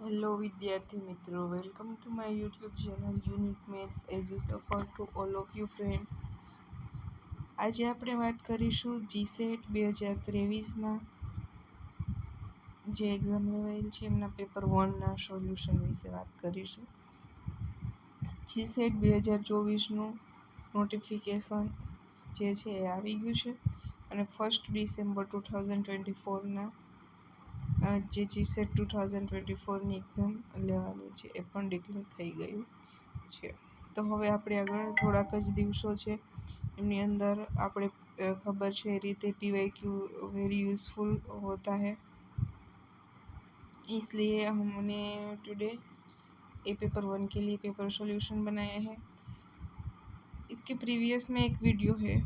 Hello વિદ્યાર્થી મિત્રો, welcome to my YouTube channel unique maths as you suffer to all of you friend. આજે આપણે વાત કરીશું જીસેટ 2023માં જે એક્ઝામ લેવાયેલ છે એમના પેપર 1ના સોલ્યુશન વિશે વાત કરીશું. જીસેટ 2024નું નોટિફિકેશન જે છે એ આવી ગયું છે અને 1 ડિસેમ્બર 2024ના જે જીસેટ 2024ની એક્ઝામ લેવાની છે એ પણ ડિક્લેર થઈ ગયું છે. તો હવે આપણે આગળ થોડાક જ દિવસો છે એમની અંદર આપણે ખબર છે એ રીતે पीवाईक्यू वेरी यूज़फुल होता है, इसलिए हमने टुडे ए पेपर 1 के लिए पेपर सॉल्यूशन बनाया है. इसके प्रीवियस में एक वीडियो है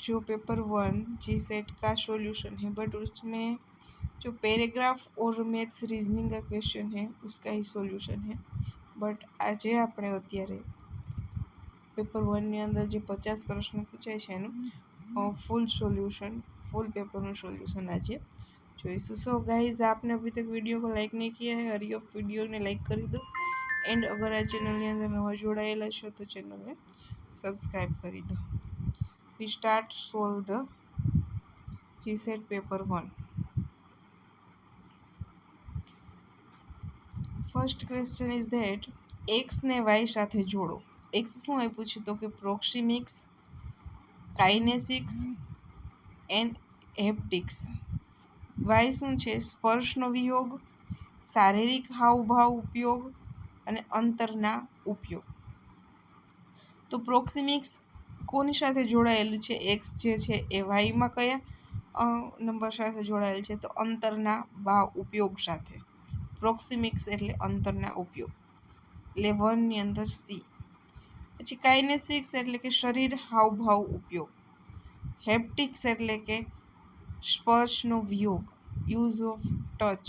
जो पेपर 1 जीसेट का सॉल्यूशन है, बट उसमें जो पैराग्राफ और मैथ्स रीजनिंग का क्वेश्चन है उसका ही सॉल्यूशन है. बट आज આપણે અત્યારે પેપર 1ની અંદર જે 50 પ્રશ્નો પૂછાય છે એનું फुल सॉल्यूशन फुल पेपर में सॉल्यूशन आज જોઈશું. सो गाइज, आपने अभी तक वीडियो को लाइक नहीं किया है, हरी अप वीडियो ने लाइक કરી દો. એન્ડ અગર આ ચેનલની અંદર નવા જોડાયેલા છો તો ચેનલને સબસ્ક્રાઈબ કરી દો. વી start solve the GSET paper 1. First question is that x ને વાય સાથે જોડો. એક્સ શું આપ્યું છે તો કે પ્રોક્સિમિક્સ, કાઇનેસિક્સ એન્ડ હેપ્ટિક્સ. વાય શું છે? સ્પર્શનો વિયોગ, શારીરિક હાવભાવ ઉપયોગ અને અંતરના ઉપયોગ. તો પ્રોક્સિમિક્સ કોની સાથે જોડાયેલું છે? એક્સ જે છે એ વાયમાં કયા નંબર સાથે જોડાયેલ છે? તો અંતરના ભાવ ઉપયોગ સાથે. પ્રોક્સિમિક્સ એટલે અંતરના ઉપયોગ, એટલે 1ની અંદર સી. પછી કાઇનેસિક્સ એટલે કે શરીર હાવભાવ ઉપયોગ. હેપ્ટિક્સ એટલે કે સ્પર્શનો વિયોગ, યુઝ ઓફ ટચ.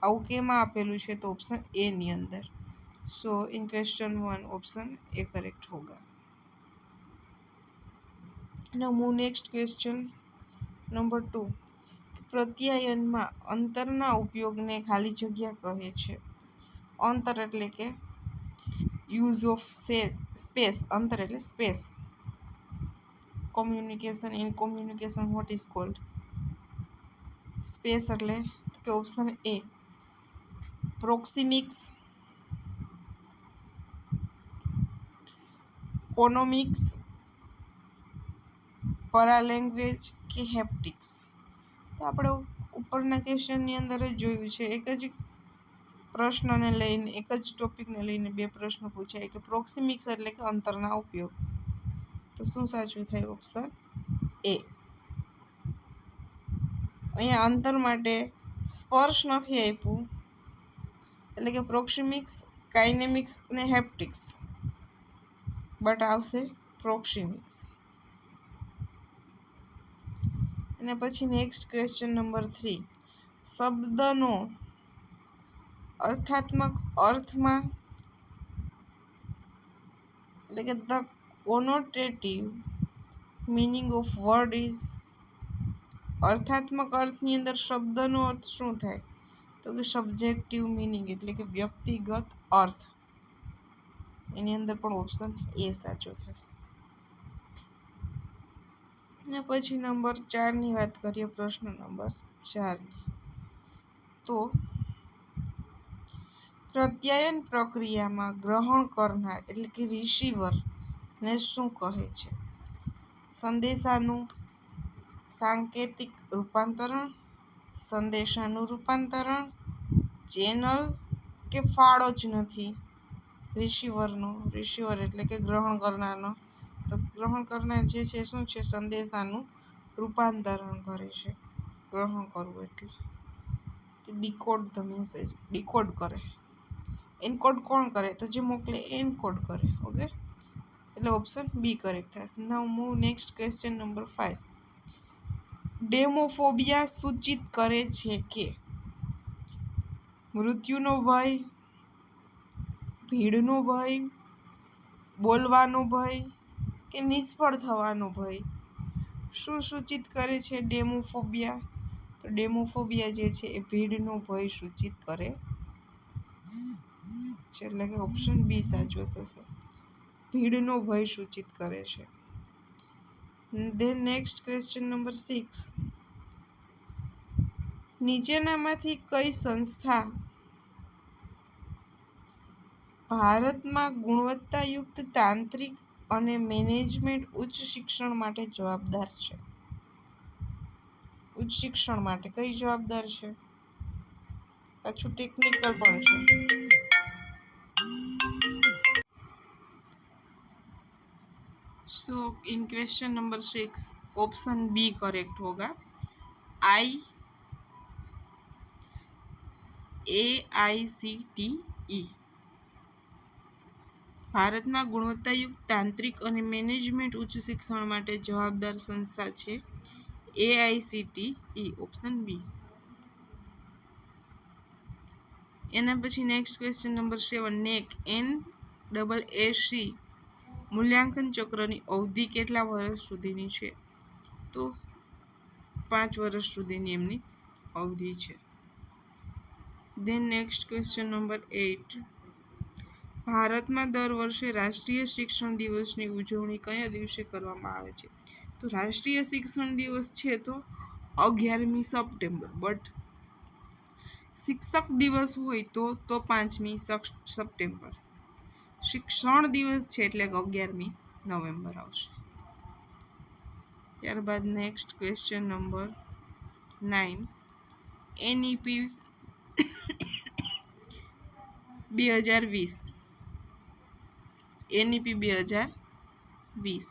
આવું કેમાં આપેલું છે? તો ઓપ્શન એ ની અંદર. सो इन क्वेश्चन 1 ऑप्शन ए करेक्ट होगा. Now move next question number 2. પ્રત્યાયનમાં અંતરના ઉપયોગને ખાલી જગ્યા કહે છે. અંતર એટલે કે યુઝ ઓફ સ્પેસ. અંતર એટલે space. Communication, in communication what is called? Space એટલે કે ઓપ્શન એ પ્રોક્સિમિક્સ, કોનોમિક્સ, પેરાલેંગ્વેજ કે હેપ્ટિક્સ. તો આપણે ઉપરના ક્વેશ્ચનની અંદર જ જોયું છે, એક જ પ્રશ્નને લઈને, એક જ ટોપિકને લઈને બે પ્રશ્નો પૂછાય કે પ્રોક્સિમિક્સ એટલે કે અંતરના ઉપયોગ. તો શું સાચું થાય? Option A. અહીંયા અંતર માટે સ્પર્શ નથી આપ્યું, એટલે કે પ્રોક્સિમિક્સ, કાઇનેમિક્સ ને હેપ્ટિક્સ, બટ આવશે પ્રોક્સિમિક્સ. અને પછી નેક્સ્ટ ક્વેશ્ચન નંબર 3. શબ્દનો અર્થાત્મક અર્થમાં, એટલે કે the connotative meaning of word is. અર્થાત્મક અર્થની અંદર શબ્દનો અર્થ શું થાય? તો કે સબ્જેક્ટિવ મિનિંગ, એટલે કે વ્યક્તિગત અર્થ. એની અંદર પણ ઓપ્શન એ સાચો થશે. અને પછી નંબર 4ની વાત કરીએ, પ્રશ્ન નંબર 4ની. તો પ્રત્યાયન પ્રક્રિયામાં ગ્રહણ કરનાર એટલે કે રિસીવરને શું કહે છે? સંદેશાનું સાંકેતિક રૂપાંતરણ, સંદેશાનું રૂપાંતરણ, ચેનલ કે ફાળો જ નથી રિસીવરનો? રિસીવર એટલે કે ગ્રહણ કરનારનો. તો ગ્રહણ કરનાર જે છે શું છે? સંદેશાનું રૂપાંતરણ કરે છે. ગ્રહણ કરવું એટલે ડીકોડ ધ મેસેજ, ડીકોડ કરે. એનકોડ કોણ કરે? તો જે મોકલે એનકોડ કરે. ઓકે, એટલે ઓપ્શન બી કરેક્ટ થશે. નાઉ મૂવ નેક્સ્ટ ક્વેશ્ચન નંબર 5. ડેમોફોબિયા સૂચિત કરે છે કે મૃત્યુનો ભય, ભીડનો ભય, બોલવાનો ભય કે નિષ્ફળ થવાનો ભય. શું સૂચિત કરે છે ડેમોફોબિયા? તો ડેમોફોબિયા જે છે એ ભીડનો ભય સૂચિત કરે છે, એટલે કે ઓપ્શન બી સાચો થશે. ભીડનો ભય સૂચિત કરે છે. Than next question number 6. નીચેનામાંથી કઈ સંસ્થા ભારતમાં ગુણવત્તાયુક્ત તાંત્રિક અને મેનેજમેન્ટ ઉચ્ચ શિક્ષણ માટે જવાબદાર છે? ઉચ્ચ શિક્ષણ માટે કઈ જવાબદાર છે? પાછું ટેકનિકલ પણ છે. So in question number 6 option B correct होगा. AICTE. ભારતમાં ગુણવત્તાયુક્ત તાંત્રિક અને મેનેજમેન્ટ ઉચ્ચ શિક્ષણ માટે જવાબદાર સંસ્થા છે AICTE. Option B. એના પછી નેક્સ્ટ ક્વેશ્ચન નંબર 7. નેક NAAC મૂલ્યાંકન ચક્રની અવધિ કેટલા વર્ષ સુધીની છે? તો 5 વર્ષ સુધીની એમની અવધિ છે. Than next question number 8. ભારતમાં દર વર્ષે રાષ્ટ્રીય શિક્ષણ દિવસની ઉજવણી કયા દિવસે કરવામાં આવે છે? તો રાષ્ટ્રીય શિક્ષણ દિવસ છે તો 11મી સપ્ટેમ્બર. બટ શિક્ષક દિવસ હોય તો 5મી સપ્ટેમ્બર. શિક્ષણ દિવસ છે એટલે 11મી નવેમ્બર આવશે. ત્યારબાદ next question number 9. NEP 2020. NEP 2020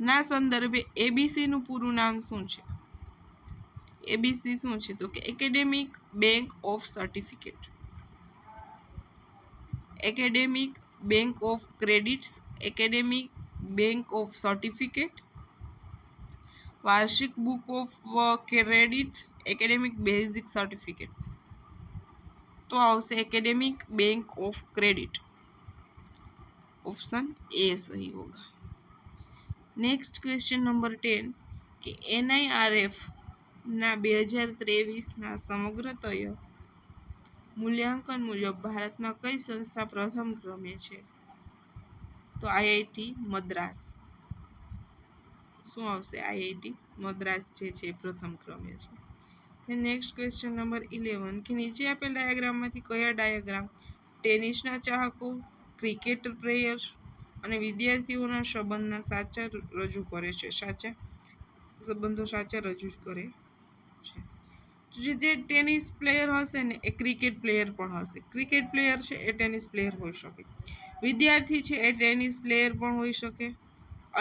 ના સંદર્ભે એબીસીનું પૂરું નામ શું છે? એબીસી શું છે? તો કે academic bank of certificate, academic bank of credits, academic bank of certificate, વાર્ષિક book of credits, academic basic certificate. તો આવશે academic bank of credit. Option A सही होगा. नेक्स्ट क्वेश्चन नंबर 10 कि NIRF ના 2023ના સમગ્રતય મૂલ્યાંકન મુજબ ભારતમાં કઈ સંસ્થા પ્રથમ ક્રમે છે? તો IIT મદ્રાસ. શું આવશે? IIT મદ્રાસ જે છે પ્રથમ ક્રમે છે. નેક્સ્ટ ક્વેશ્ચન નંબર 11 કે નીચે આપેલ ડાયાગ્રામમાંથી કયા ડાયાગ્રામ ટેનિસના ચાહકો, ક્રિકેટ પ્લેયર્સ અને વિદ્યાર્થીઓના સંબંધના સાચા રજૂ કરે છે? સાચા સંબંધો સાચા રજૂ કરે છે. જે ટેનિસ પ્લેયર હશે ને એ ક્રિકેટ પ્લેયર પણ હશે. ક્રિકેટ પ્લેયર છે એ ટેનિસ પ્લેયર હોઈ શકે. વિદ્યાર્થી છે એ ટેનિસ પ્લેયર પણ હોઈ શકે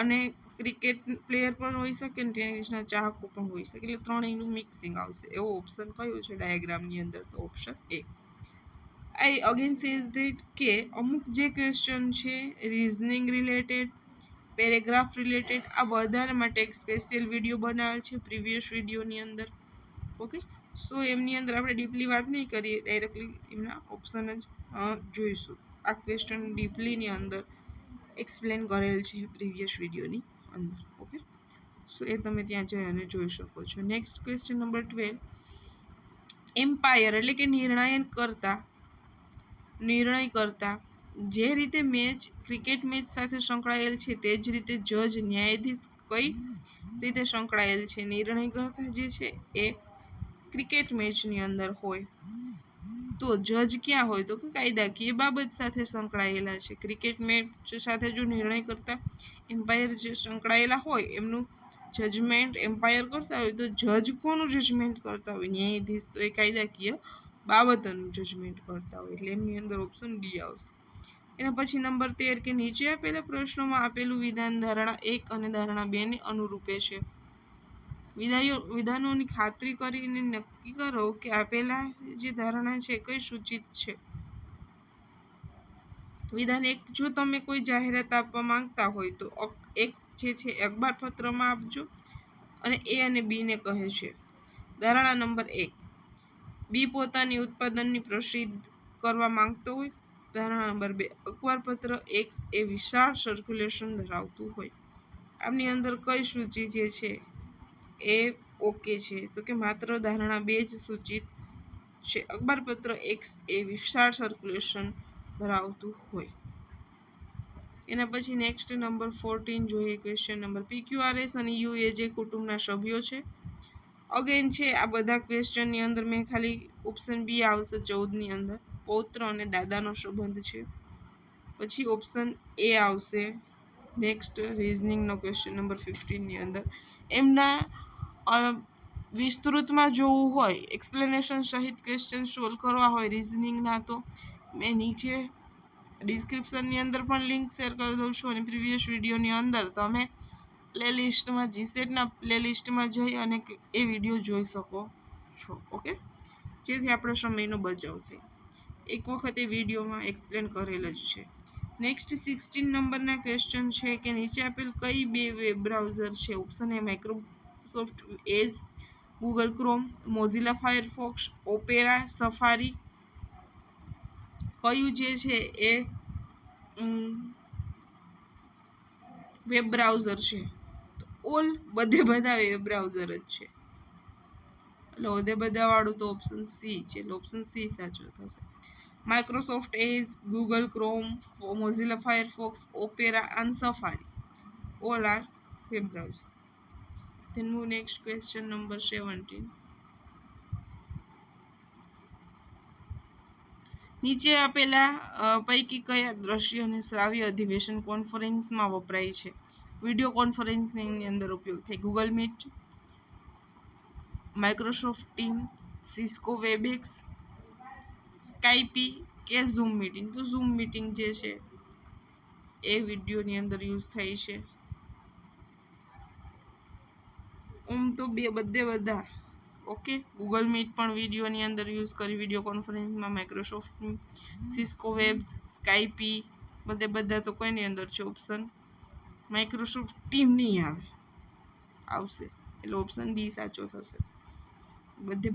અને ક્રિકેટ પ્લેયર પણ હોઈ શકે ને ટેનિસના ચાહકો પણ હોઈ શકે. એટલે ત્રણેયનું મિક્સિંગ આવશે. એવો ઓપ્શન કયો છે ડાયાગ્રામની અંદર? તો option A. I again says that કે અમુક જે ક્વેશ્ચન છે રિઝનિંગ રિલેટેડ, પેરેગ્રાફ રિલેટેડ, આ બધા માટે એક સ્પેશિયલ વિડીયો બનાવેલ છે પ્રીવિયસ વિડીયોની અંદર. ઓકે, સો એમની અંદર આપણે ડીપલી વાત નહીં કરીએ, ડાયરેક્ટલી એમના ઓપ્શન જ જોઈશું. આ ક્વેશ્ચન ડીપલીની અંદર એક્સપ્લેન કરેલ છે પ્રીવિયસ વિડીયોની અંદર. ઓકે, સો એ તમે ત્યાં જઈ અને જોઈ શકો છો. Next question number 12. એમ્પાયર એટલે કે નિર્ણય કરતા જે રીતે ક્રિકેટ મેચ સાથે સંકળાયેલ છે તે જ રીતે જજ ન્યાયાધીશ કઈ રીતે સંકળાયેલ છે? નિર્ણય કરતા જે છે એ ક્રિકેટ મેચની અંદર હોય તો જજ ક્યાં હોય? તો કે કાયદાકીય બાબત સાથે સંકળાયેલા છે. ક્રિકેટ મેચ સાથે જો નિર્ણય કરતા એમ્પાયર જે સંકળાયેલા હોય એમનું જજમેન્ટ એમ્પાયર કરતા હોય તો જજ કોનું જજમેન્ટ કરતા હોય? ન્યાયાધીશ. તો એ કાયદાકીય બાબતોનું જજમેન્ટ કરતા હોય. એટલે એમની અંદર ઓપ્શન ડી આવશે. એના પછી નંબર 13 કે નીચે આપેલા પ્રશ્નોમાં આપેલું વિધાન ધારણા 1 અને ધારણા 2 ને અનુરૂપે છે. વિધાનોની ખાતરી કરીને નક્કી કરો કે આપેલા જે ધારણા છે કઈ સૂચિત છે. વિધાન 1, જો તમે કોઈ જાહેરાત આપવા માંગતા હોય તો X જે છે અખબાર પત્રમાં આપજો અને A અને B ને કહે છે. ધારણા નંબર 1, B પોતાની ઉત્પાદનની પ્રસિદ્ધ કરવા માંગતો હોય. ધારણા નંબર 2, અખબારપત્ર X એ વિશાળ સર્ક્યુલેશન ધરાવતું હોય. આમની અંદર કઈ સૂચિ જે છે એ ઓકે છે? તો કે માત્ર ધારણા 2 જ સૂચિત છે. અખબારપત્ર એક્સ એ વિશાળ સર્ક્યુલેશન ધરાવતું હોય. એના પછી નેક્સ્ટ નંબર 14 જોઈએ ક્વેશ્ચન નંબર PQRS અને યુ એ જે કુટુંબના સભ્યો છે. અગેન છે આ બધા ક્વેશ્ચનની અંદર મેં ખાલી ઓપ્શન બી આવશે 14ની અંદર, પૌત્ર અને દાદાનો સંબંધ છે. પછી ઓપ્શન એ આવશે નેક્સ્ટ રીઝનિંગનો ક્વેશ્ચન નંબર 15ની અંદર. એમના વિસ્તૃતમાં જોવું હોય, એક્સપ્લેનેશન સહિત ક્વેશ્ચન સોલ્વ કરવા હોય રીઝનિંગના, તો મેં નીચે ડિસ્ક્રિપ્શનની અંદર પણ લિંક શેર કરી દઉં છું અને પ્રીવિયસ વિડીયોની અંદર તમે પ્લેલિસ્ટમાં જીસેટના પ્લેલિસ્ટમાં જઈ અને એ વિડીયો જોઈ શકો છો. ઓકે, જેથી આપણો સમયનો બચાવ થાય. એક વખત એ વિડીયોમાં એક્સપ્લેન કરેલ જ છે. નેક્સ્ટ 16 નંબરના ક્વેશ્ચન છે કે નીચે આપેલ કઈ 2 વેબ બ્રાઉઝર છે? Option A Microsoft Edge, Google Chrome, Mozilla Firefox, Opera, Safari. કયું જે છે એ વેબ બ્રાઉઝર છે? તો ઓલ બધા વેબ બ્રાઉઝર જ છે. એટલે બધાવાળું તો ઓપ્શન સી છે. એટલે ઓપ્શન સી સાચો થશે. Microsoft Edge, Google Chrome, Mozilla Firefox, Opera અને Safari all are web browser. Then move next question number 17. નીચે આપેલા પૈકી કયા દ્રશ્ય અને શ્રાવ્ય અધિવેશન કોન્ફરન્સમાં વપરાય છે? વિડીયો કોન્ફરન્સિંગની અંદર ઉપયોગ થાય. Google Meet, Microsoft team, Cisco Webex, Skype કે ઝૂમ મીટિંગ? તો ઝૂમ મીટિંગ જે છે એ વિડીયોની અંદર યુઝ થાય છે. તો બધા ઓકે. ગૂગલ મીટ પણ વિડીયોની અંદર યુઝ કરી વિડીયો કોન્ફરન્સમાં, માઇક્રોસોફ્ટ, સિસ્કો વેબ્સ, સ્કાઈપી બધા તો કોઈની અંદર છે? ઓપ્શન માઇક્રોસોફ્ટ ટીમ નહીં આવશે. એટલે ઓપ્શન ડી સાચો થશે.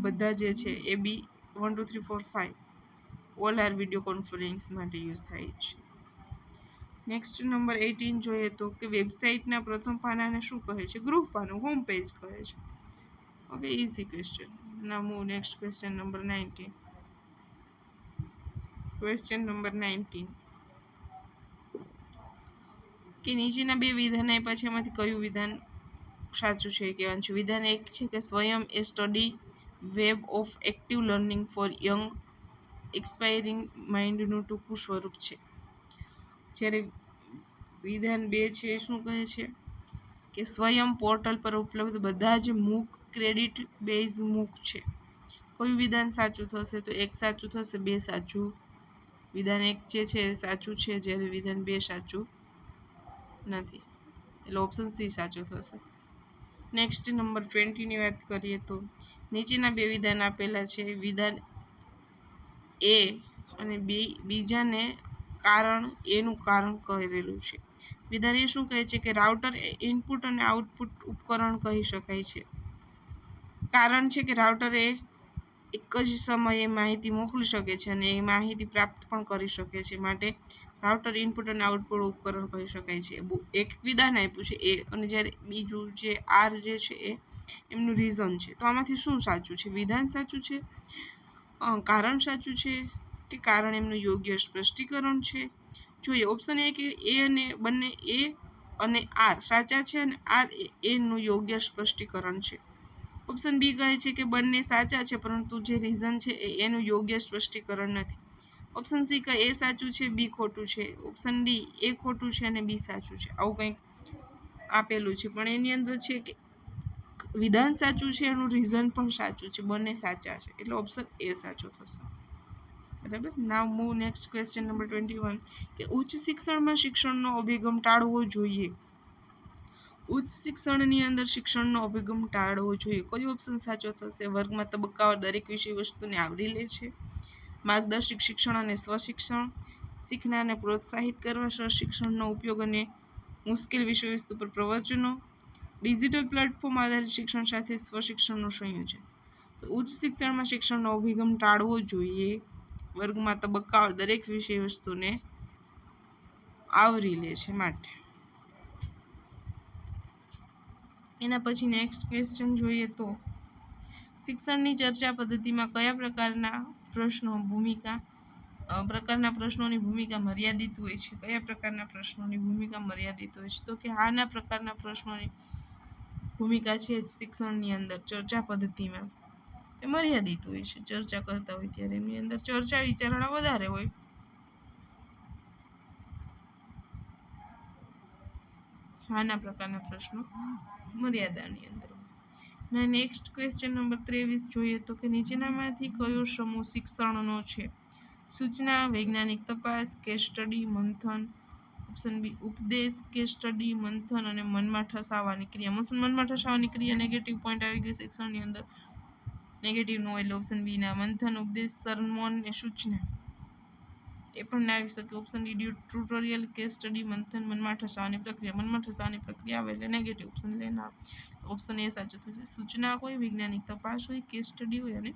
બધા જે છે એ બી 1 2 3 4 5 ઓલ આર વિડીયો કોન્ફરન્સ માટે યુઝ થાય છે. નેક્સ્ટ નંબર 18 જોઈએ તો કે વેબસાઇટના પ્રથમ પાનાને શું કહે છે? ગૃહ પાનું, હોમ પેજ કહે છે. Okay, easy question. Now move next question number 19. Question number 19 કે નીચેના 2 વિધાન આપ્યા છે, એમાંથી કયું વિધાન સાચું છે કહેવાનું છે. વિધાન 1 છે કે Swayam a study web of active learning for young expiring માઇન્ડનું ટૂંકું સ્વરૂપ છે. જ્યારે વિધાન 2 છે શું કહે છે કે સ્વયં પોર્ટલ પર ઉપલબ્ધ બધા જ મૂક ક્રેડિટ બેઝ મૂક છે. કયું વિધાન સાચું થશે? તો 1 સાચું થશે, 2 સાચું. વિધાન 1 જે છે એ સાચું છે, જ્યારે વિધાન 2 સાચું નથી. એટલે ઓપ્શન સી સાચો થશે. નેક્સ્ટ નંબર 20ની વાત કરીએ તો નીચેના 2 વિધાન આપેલા છે. વિધાન એ અને બીજાને એનું કારણ કરેલું છે. વિધાન એ શું કહે છે કે રાઉટર એ ઇનપુટ અને આઉટપુટ ઉપકરણ કહી શકાય છે. કારણ છે કે રાઉટર એ એક જ સમયે માહિતી મોકલી શકે છે અને એ માહિતી પ્રાપ્ત પણ કરી શકે છે. માટે રાઉટર ઇનપુટ અને આઉટપુટ ઉપકરણ કહી શકાય છે. એક વિધાન આપ્યું છે એ, અને જ્યારે બીજું જે આર જે છે એ એમનું રીઝન છે. તો આમાંથી શું સાચું છે? વિધાન સાચું છે, કારણ સાચું છે કે કારણ એમનું યોગ્ય સ્પષ્ટીકરણ છે? જોઈએ. ઓપ્શન એ કે એ અને બંને એ અને આર સાચા છે અને આર એનું યોગ્ય સ્પષ્ટીકરણ છે. ઓપ્શન બી કહે છે કે બંને સાચા છે પરંતુ જે રીઝન છે એ એનું યોગ્ય સ્પષ્ટીકરણ નથી. ઓપ્શન સી કહે એ સાચું છે, બી ખોટું છે. ઓપ્શન ડી એ ખોટું છે અને બી સાચું છે. આવું કંઈક આપેલું છે, પણ એની અંદર છે કે વિધાન સાચું છે, એનું રીઝન પણ સાચું છે, બંને સાચા છે. એટલે ઓપ્શન એ સાચો થશે. બરાબર. નાવ મૂવ નેક્સ્ટ ક્વેશ્ચન નંબર 21 કે ઉચ્ચ શિક્ષણમાં શિક્ષણનો અભિગમ ટાળવો જોઈએ. ઉચ્ચ શિક્ષણની અંદર શિક્ષણનો અભિગમ ટાળવો જોઈએ. કયો ઓપ્શન સાચો થશે? વર્ગમાં તબક્કાવાર દરેક વિષય વસ્તુને આવરી લે છે. માર્ગદર્શક શિક્ષણ અને સ્વશિક્ષણ, શીખનારને પ્રોત્સાહિત કરવા, સહશિક્ષણનો ઉપયોગ અને મુશ્કેલ વિષય વસ્તુ પર પ્રવચનો, ડિજિટલ પ્લેટફોર્મ આધારિત શિક્ષણ સાથે સ્વશિક્ષણનું સંયોજન. તો ઉચ્ચ શિક્ષણમાં શિક્ષણનો અભિગમ ટાળવો જોઈએ. વર્ગમાં તબક્કાવાર દરેક વિષય વસ્તુને આવરી લે છે માટે. એના પછી નેક્સ્ટ ક્વેશ્ચન જોઈએ તો શિક્ષણની ચર્ચા પદ્ધતિમાં કયા પ્રકારના પ્રશ્નોની ભૂમિકા મર્યાદિત હોય છે? કયા પ્રકારના પ્રશ્નોની ભૂમિકા મર્યાદિત હોય છે? તો કે આના પ્રકારના પ્રશ્નોની ભૂમિકા છે શિક્ષણની અંદર ચર્ચા પદ્ધતિમાં એ મર્યાદિત હોય છે. ચર્ચા કરતા હોય ત્યારે એની અંદર ચર્ચા વિચારણા વધારે હોય. આના પ્રકારના પ્રશ્નો મર્યાદાની અંદર હોય. નેક્સ્ટ ક્વેશ્ચન નંબર 23 જોઈએ તો કે નીચેનામાંથી કયો સમૂહ શિક્ષણનો છે? સૂચના, વૈજ્ઞાનિક તપાસ, કેસ સ્ટડી, મંથન. ઓપ્શન બી ઉપદેશ, કેસ સ્ટડી, મંથન અને મનમાં ઠસાવવાની ક્રિયા. મનમાં ઠસાવવાની ક્રિયા નેગેટિવ પોઈન્ટ આવી ગયો શિક્ષણની અંદર, નેગેટિવ નો એટલે ઓપ્શન બી ના. મંથન, ઉપદેશ, સરમોન ને સૂચના એ પણ ના આવી શકે. Option D tutorial, case study, મંથન, મનમાં ઠસાવવાની પ્રક્રિયા. મનમાં ઠસાવવાની પ્રક્રિયા આવે એટલે નેગેટિવ ઓપ્શન લેના. ઓપ્શન એ સાચો થશે. સૂચના હોય, વૈજ્ઞાનિક તપાસ હોય, કેસ સ્ટડી હોય અને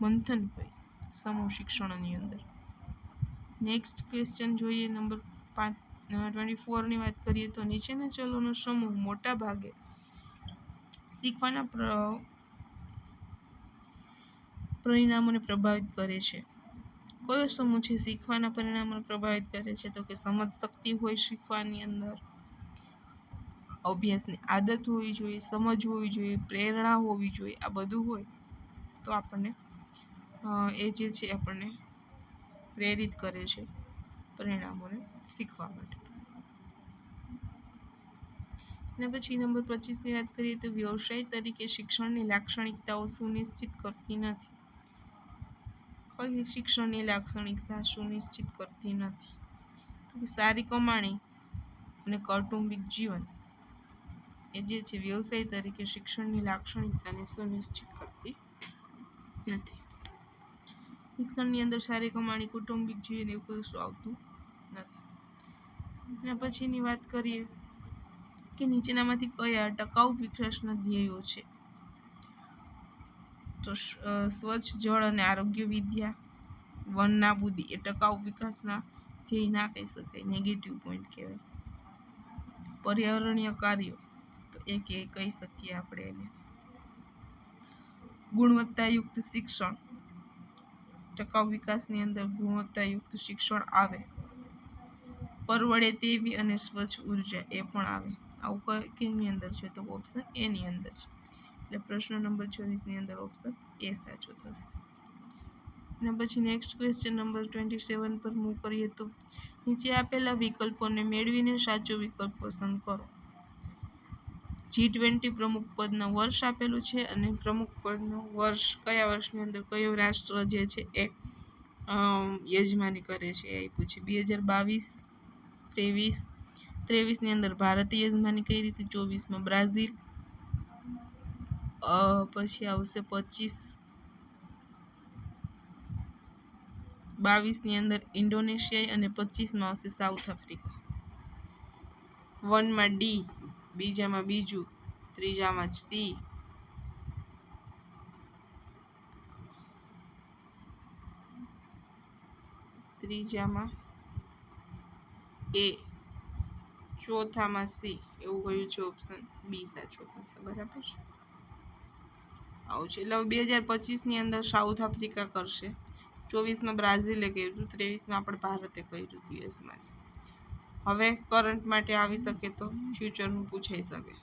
મંથન હોય સમૂહ શિક્ષણની અંદર. નેક્સ્ટ ક્વેશ્ચન જોઈએ નંબર 24 ની વાત કરીએ તો નીચેના ચલોનો સમૂહ મોટા ભાગે શીખવાના પરિણામોને પ્રભાવિત કરે છે. કયો સમૂહ છે શીખવાના પરિણામોને પ્રભાવિત કરે છે? તો કે સમજ શક્તિ હોય શીખવાની અંદર, અભ્યાસની આદત હોવી જોઈએ, સમજ હોવી જોઈએ, પ્રેરણા હોવી જોઈએ. આ બધું હોય તો આપણને એ જે છે આપણને પ્રેરિત કરે છે પરિણામોને શીખવા માટે. અને પછી નંબર 25 ની વાત કરીએ તો વ્યવસાય તરીકે શિક્ષણની લાક્ષણિકતાઓ સુનિશ્ચિત કરતી નથી. કઈ શિક્ષણની લાક્ષણિકતા સુનિશ્ચિત કરતી નથી? તો સારી કમાણી અને કૌટુંબિક જીવન એ જે છે વ્યવસાય તરીકે શિક્ષણની લાક્ષણિકતાને સુનિશ્ચિત કરતી નથી. શિક્ષણની અંદર સારી કમાણી, કૌટુંબિક જીવન એવું કશું આવતું નથી. એના પછીની વાત કરીએ કે નીચેનામાંથી કયા ટકાઉ વિકાસના ધ્યેયો છે? તો સ્વચ્છ જળ અને આરોગ્ય વિદ્યા, વન નાબૂદી એ ટકાઉ વિકાસના ધ્યેય ના કહી શકાય, નેગેટિવ પોઈન્ટ કહેવાય. પર્યાવરણીય કાર્યો તો એ કહી શકીએ આપણે એને. ગુણવત્તાયુક્ત શિક્ષણ, ટકાઉ વિકાસની અંદર ગુણવત્તાયુક્ત શિક્ષણ આવે. પરવડે તેવી અને સ્વચ્છ ઉર્જા એ પણ આવે. આવું કેની અંદર છે? તો ઓપ્શન એ ની અંદર છે. એટલે પ્રશ્ન નંબર 26 ની અંદર ઓપ્શન એ સાચો થશે. અને પછી નેક્સ્ટ ક્વેશ્ચન નંબર 27 પર મૂવ કરીએ તો નીચે આપેલા વિકલ્પોને મેળવીને સાચો વિકલ્પ પસંદ કરો. G20 પ્રમુખ પદનું વર્ષ આપેલું છે અને પ્રમુખ પદનું વર્ષ કયા વર્ષની અંદર કયો રાષ્ટ્ર જે છે એ યજમાની કરે છે એ આપ્યું છે. 2022, 23 ની અંદર ભારતે યજમાની કઈ રીતે, 24માં બ્રાઝિલ, પછી આવશે 25, 22ની અંદર ઇન્ડોનેશિયા અને 25માં આવશે સાઉથ આફ્રિકા. 1માં ડી, બીજામાં બીજું, ત્રીજામાં સી, ત્રીજામાં એ, ચોથામાં સી. એવું કયું છે? ઓપ્શન બી સાચો થશે. બરાબર છે, આવું છે. એટલે 2025ની અંદર સાઉથ આફ્રિકા કરશે, 24માં બ્રાઝિલે કર્યું, 23માં આપણે ભારતે કર્યું હતું યજમાની. હવે કરંટ માટે આવી શકે તો ફ્યુચરનું પૂછાઈ શકે.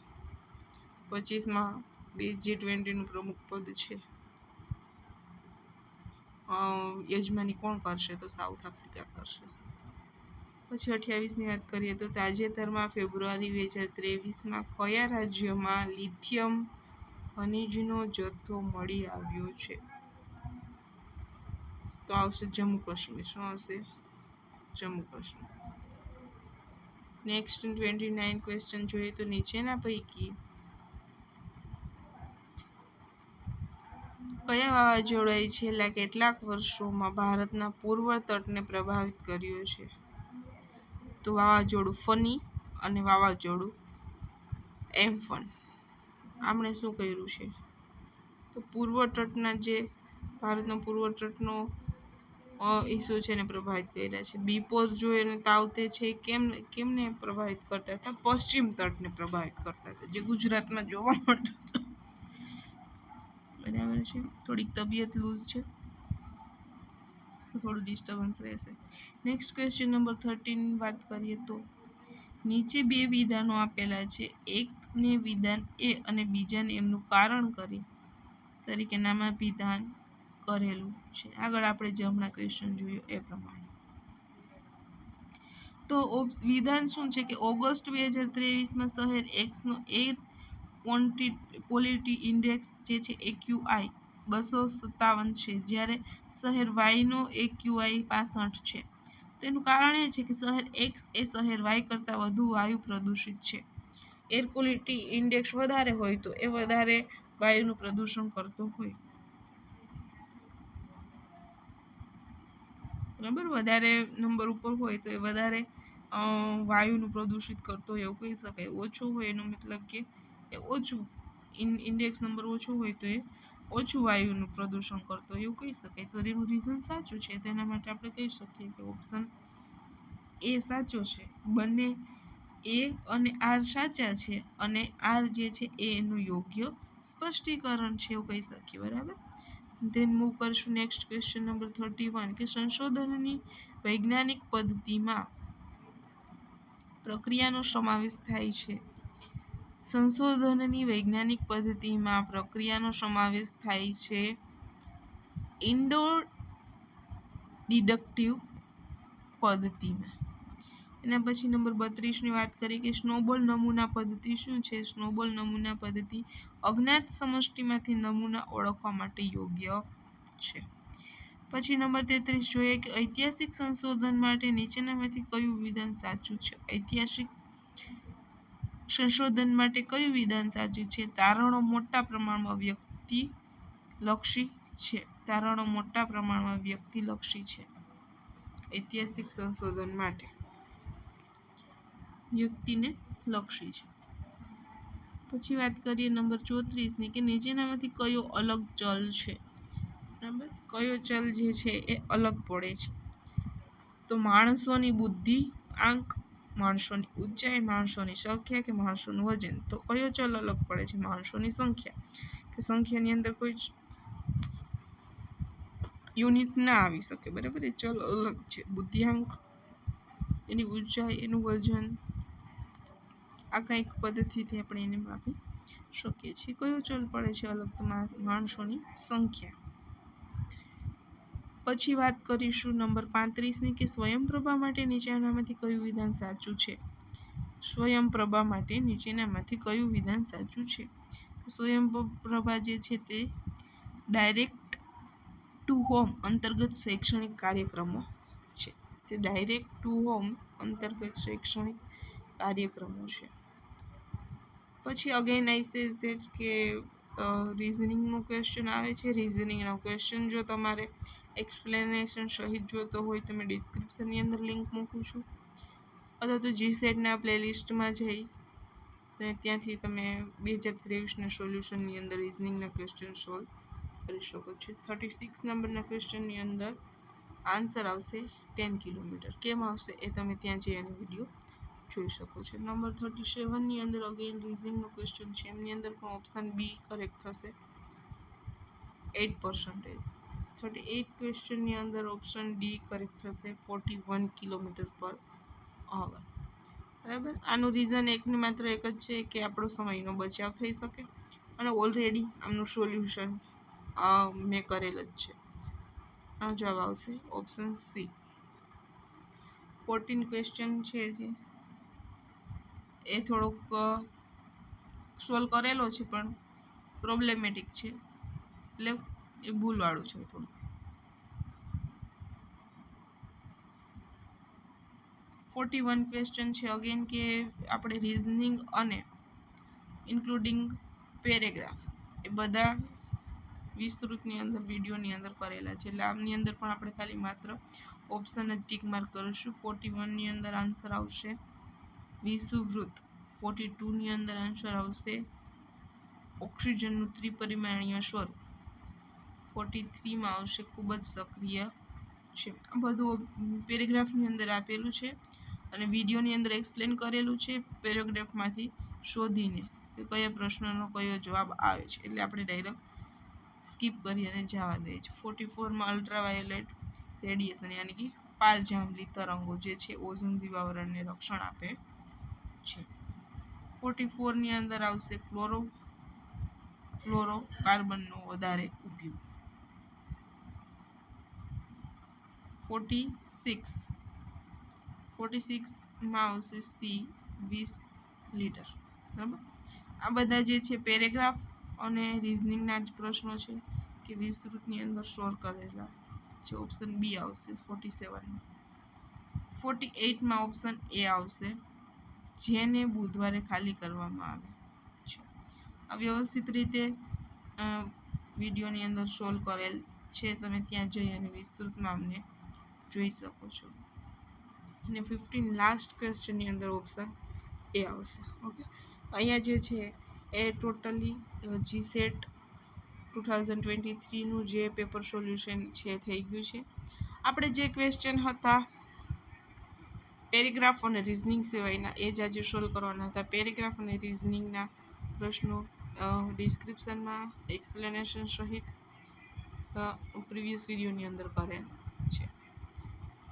25માં G20નું પ્રમુખ પદ છે યજમાની કોણ કરશે? તો સાઉથ આફ્રિકા કરશે. પછી 28ની વાત કરીએ તો તાજેતરમાં ફેબ્રુઆરી 2023માં કયા રાજ્યમાં લિથિયમ ખનિજનો જથ્થો મળી આવ્યો છે? તો આવશે જમ્મુ કાશ્મીર. શું આવશે? જમ્મુ કાશ્મીર. નેક્સ્ટ 29 ક્વેશ્ચન જોઈએ તો નીચેના પૈકી કયા વાવાઝોડાએ છેલ્લા કેટલાક વર્ષોમાં ભારતના પૂર્વ તટને પ્રભાવિત કર્યો છે? તો વાવાઝોડું ફની અને વાવાઝોડું એમ્ફન. આપણે શું કર્યું છે? તો પૂર્વ તટના જે ભારતનો પૂર્વ તટનો ઇસ્યુ છે એને પ્રભાવિત કર્યા છે. બીપોર જો એને તાવતે છે એ કેમને પ્રભાવિત કરતા હતા? પશ્ચિમ તટને પ્રભાવિત કરતા હતા, જે ગુજરાતમાં જોવા મળતું હતું. બરાબર છે. થોડીક તબિયત લૂઝ છે, થોડું ડિસ્ટર્બન્સ રહેશે. નેક્સ્ટ ક્વેશ્ચન નંબર 13 વાત કરીએ તો નીચે બે વિધાનો આપેલા છે. એકને વિધાન એ અને બીજાને એમનું કારણ તરીકે નામાભિધાન કરેલું છે. આગળ આપણે જે હમણાં ક્વેશ્ચન જોયું એ પ્રમાણે. તો વિધાન શું છે કે ઓગસ્ટ 2023માં શહેર એક્સનો એર ક્વોલિટી ઇન્ડેક્સ જે છે AQI 257 છે, જ્યારે શહેર વાયનો AQI 65 છે. તો એનું કારણ એ છે કે શહેર એક્સ એ શહેર વાય કરતાં વધુ વાયુ પ્રદૂષિત છે. એર ક્વોલિટી ઇન્ડેક્સ વધારે હોય તો એ વધારે વાયુનું પ્રદૂષણ કરતો હોય. બરાબર, વધારે નંબર ઉપર હોય તો એ વધારે વાયુનું પ્રદૂષિત કરતો હોય એવું કહી શકાય. ઓછો હોય એનો મતલબ કે એ ઓછું ઇન્ડેક્સ નંબર ઓછો હોય તો એ ઓછું વાયુનું પ્રદૂષણ કરતો હોય એવું કહી શકાય. તો એનું રીઝન સાચું છે, તેના માટે આપણે કહી શકીએ કે ઓપ્શન એ સાચો છે. બંને એ અને આર સાચા છે અને આર જે છે એ એનું યોગ્ય સ્પષ્ટીકરણ છે એવું કહી શકીએ. બરાબર. ધેન મૂવ કરીશું નેક્સ્ટ ક્વેશ્ચન નંબર 31 કે સંશોધનની વૈજ્ઞાનિક પદ્ધતિમાં પ્રક્રિયાનો સમાવેશ થાય છે. સંશોધનની વૈજ્ઞાનિક પદ્ધતિમાં પ્રક્રિયાનો સમાવેશ થાય છે ઇન્ડો ડિડક્ટિવ પદ્ધતિમાં. એના પછી નંબર 32ની વાત કરીએ કે સ્નોબોલ નમૂના પદ્ધતિ શું છે? સ્નોબોલ નમૂના પદ્ધતિ અજ્ઞાત સમષ્ટિમાંથી નમૂના ઓળખવા માટે યોગ્ય છે. પછી નંબર 33 જોઈએ કે ઐતિહાસિક સંશોધન માટે નીચેનામાંથી કયું વિધાન સાચું છે? ઐતિહાસિક સંશોધન માટે કયું વિધાન સાચું છે? તારણો મોટા પ્રમાણમાં વ્યક્તિલક્ષી છે. તારણો મોટા પ્રમાણમાં વ્યક્તિલક્ષી છે. ઐતિહાસિક સંશોધન માટે વ્યક્તિને લક્ષી છે. પછી વાત કરીએ નંબર 34ની કે નીચેનામાંથી કયો અલગ ચલ છે? બરાબર, કયો ચલ જે છે એ અલગ પડે છે? તો માણસોની બુદ્ધિ આંક, માણસોની ઊંચાઈ, માણસોની સંખ્યા કે માણસોનું વજન. તો કયો ચલ અલગ પડે છે? માણસોની સંખ્યા. કે સંખ્યાની અંદર કોઈ યુનિટ ના આવી શકે. બરાબર, એ ચલ અલગ છે. બુદ્ધિઆંક, એની ઊંચાઈ, એનું વજન, આ કંઈક પદ્ધતિથી આપણે એને માપી શકીએ છીએ. કયો ચલ પડે છે અલગ? તો માણસોની સંખ્યા. પછી વાત કરીશું નંબર 35ની કે સ્વયંપ્રભા માટે નીચેનામાંથી કયું વિધાન સાચું છે? સ્વયંપ્રભા માટે નીચેનામાંથી કયું વિધાન સાચું છે? સ્વયંપ્રભા જે છે તે ડાયરેક્ટ ટુ હોમ અંતર્ગત શૈક્ષણિક કાર્યક્રમો છે. તે ડાયરેક્ટ ટુ હોમ અંતર્ગત શૈક્ષણિક કાર્યક્રમો છે. પછી અગેન આઈ કે રિઝનિંગનો ક્વેશ્ચન આવે છે. રિઝનિંગનો ક્વેશ્ચન જો તમારે એક્સપ્લેનેશન સહિત જોતો હોય તો મેં ડિસ્ક્રિપ્શનની અંદર લિંક મૂકું છું, અથવા તો જીસેટના પ્લેલિસ્ટમાં જઈ અને ત્યાંથી તમે 2023ના સોલ્યુશનની અંદર રિઝનિંગના ક્વેશ્ચન સોલ્વ કરી શકો છો. 36 નંબરના ક્વેશ્ચનની અંદર આન્સર આવશે 10 કિલોમીટર. કેમ આવશે એ તમે ત્યાં જઈ અને વિડીયો જોઈ શકો છો. નંબર 37ની અંદર અગેન રીઝનિંગનો ક્વેશ્ચન છે. એમની અંદર પણ ઓપ્શન બી કરેક્ટ થશે, 8%. 38 ક્વેશ્ચનની અંદર ઓપ્શન ડી કરેક્ટ થશે, 41 કિલોમીટર પર અવર. બરાબર, આનું રીઝન એકને માત્ર એક જ છે કે આપણો સમયનો બચાવ થઈ શકે, અને ઓલરેડી આમનું સોલ્યુશન મેં કરેલ જ છે. આનો જવાબ આવશે ઓપ્શન સી. 14 ક્વેશ્ચન છે જે એ થોડોક સોલ્વ કરેલો છે પણ પ્રોબ્લેમેટિક છે, એટલે એ ભૂલવાળું છે થોડું. .41 ક્વેશ્ચન છે અગેન કે આપણે રિઝનિંગ અને ઇન્ક્લુડિંગ પેરેગ્રાફ એ બધા વિસ્તૃતની અંદર વિડીયોની અંદર કરેલા છે. એટલે આમની અંદર પણ આપણે ખાલી માત્ર ઓપ્શન જ ટીક માર્ક કરીશું. 41ની અંદર આન્સર આવશે વિષુવવૃત્ત. 42ની અંદર આન્સર આવશે ઓક્સિજનનું ત્રિપરિમાણીય સ્વરૂપ. 43માં આવશે ખૂબ જ સક્રિય છે. આ બધું પેરેગ્રાફની અંદર આપેલું છે અને વિડીયોની અંદર એક્સપ્લેન કરેલું છે પેરેગ્રાફમાંથી શોધીને કે કયા પ્રશ્નનો કયો જવાબ આવે છે. એટલે આપણે ડાયરેક્ટ સ્કીપ કરી અને જવા દઈએ છીએ. 44માં અલ્ટ્રાવાયોલેટ રેડિયેશન યાની કે પારજાંબલી તરંગો જે છે ઓઝોન જીવાવરણને રક્ષણ આપે છે. 44ની અંદર આવશે ફ્લોરો કાર્બનનો વધારે ઉપયોગ. 46માં આવશે સી 20 લીટર. બરાબર. આ બધા જે છે પેરેગ્રાફ અને રિઝનિંગના જ પ્રશ્નો છે કે વિસ્તૃતની અંદર સ્ટોર કરેલા છે. ઓપ્શન બી આવશે 47માં. 48માં ઓપ્શન એ આવશે જેને બુધવારે ખાલી કરવામાં આવે છે. આ વ્યવસ્થિત રીતે વિડીયોની અંદર સોલ્વ કરેલ છે. તમે ત્યાં જઈ અને વિસ્તૃતમાં અમને જોઈ શકો છો. અને 15 લાસ્ટ ક્વેશ્ચનની અંદર ઓપ્શન એ આવશે. ઓકે, અહીંયા જે છે એ ટોટલી જીસેટ 2023નું જે પેપર સોલ્યુશન છે થઈ ગયું છે. આપણે જે ક્વેશ્ચન હતા પેરેગ્રાફ અને રિઝનિંગ સિવાયના એ જ આજે સોલ્વ કરવાના હતા. પેરેગ્રાફ અને રિઝનિંગના પ્રશ્નો ડિસ્ક્રિપ્શનમાં એક્સપ્લેનેશન સહિત પ્રીવિયસ વિડીયોની અંદર કરેલ છે.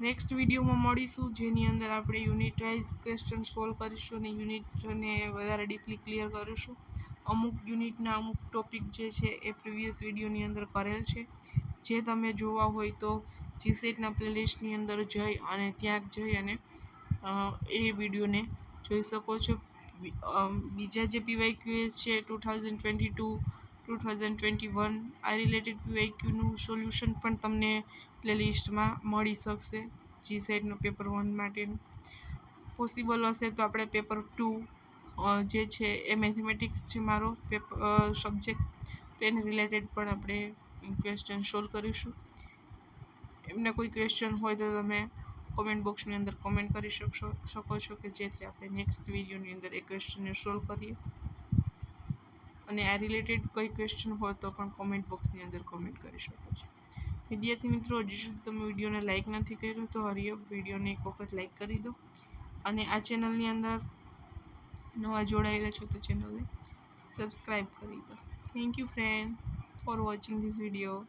નેક્સ્ટ વિડીયોમાં મળીશું જેની અંદર આપણે યુનિટ વાઇઝ ક્વેશ્ચન સોલ્વ કરીશું અને યુનિટને વધારે ડીપલી ક્લિયર કરીશું. અમુક યુનિટના અમુક ટોપિક જે છે એ પ્રીવિયસ વિડીયોની અંદર કરેલ છે. જે તમે જોવા હોય તો જીસેટના પ્લેલિસ્ટની અંદર જઈ અને ત્યાં જઈ અને એ વિડીયોને જોઈ શકો છો. બીજા જે PYQs છે 2022 2021 આ રિલેટેડ PYQનું સોલ્યુશન પણ તમને પ્લેલિસ્ટમાં મળી શકશે. જીસેટનો પેપર 1 માટેનું પોસિબલ હશે તો આપણે પેપર 2 જે છે એ મેથેમેટિક્સ છે મારો પેપર સબ્જેક્ટ, તો એને રિલેટેડ પણ આપણે ક્વેશ્ચન સોલ્વ કરીશું. એમને કોઈ ક્વેશ્ચન હોય તો તમે કોમેન્ટ બોક્સની અંદર કોમેન્ટ કરી શકો છો કે જેથી આપણે નેક્સ્ટ વિડીયોની અંદર એ ક્વેશ્ચનને સોલ્વ કરીએ. અને આ રિલેટેડ કોઈ ક્વેશ્ચન હોય તો પણ કોમેન્ટ બોક્સની અંદર કોમેન્ટ કરી શકો છો. વિદ્યાર્થી મિત્રો, હજી સુધી તમે વિડીયોને લાઇક નથી કર્યો તો હરિયપ વિડીયોને એક વખત લાઇક કરી દો અને આ ચેનલની અંદર નવા જોડાયેલા છો તો ચેનલને સબસ્ક્રાઈબ કરી દો. Thank you friend for watching this video.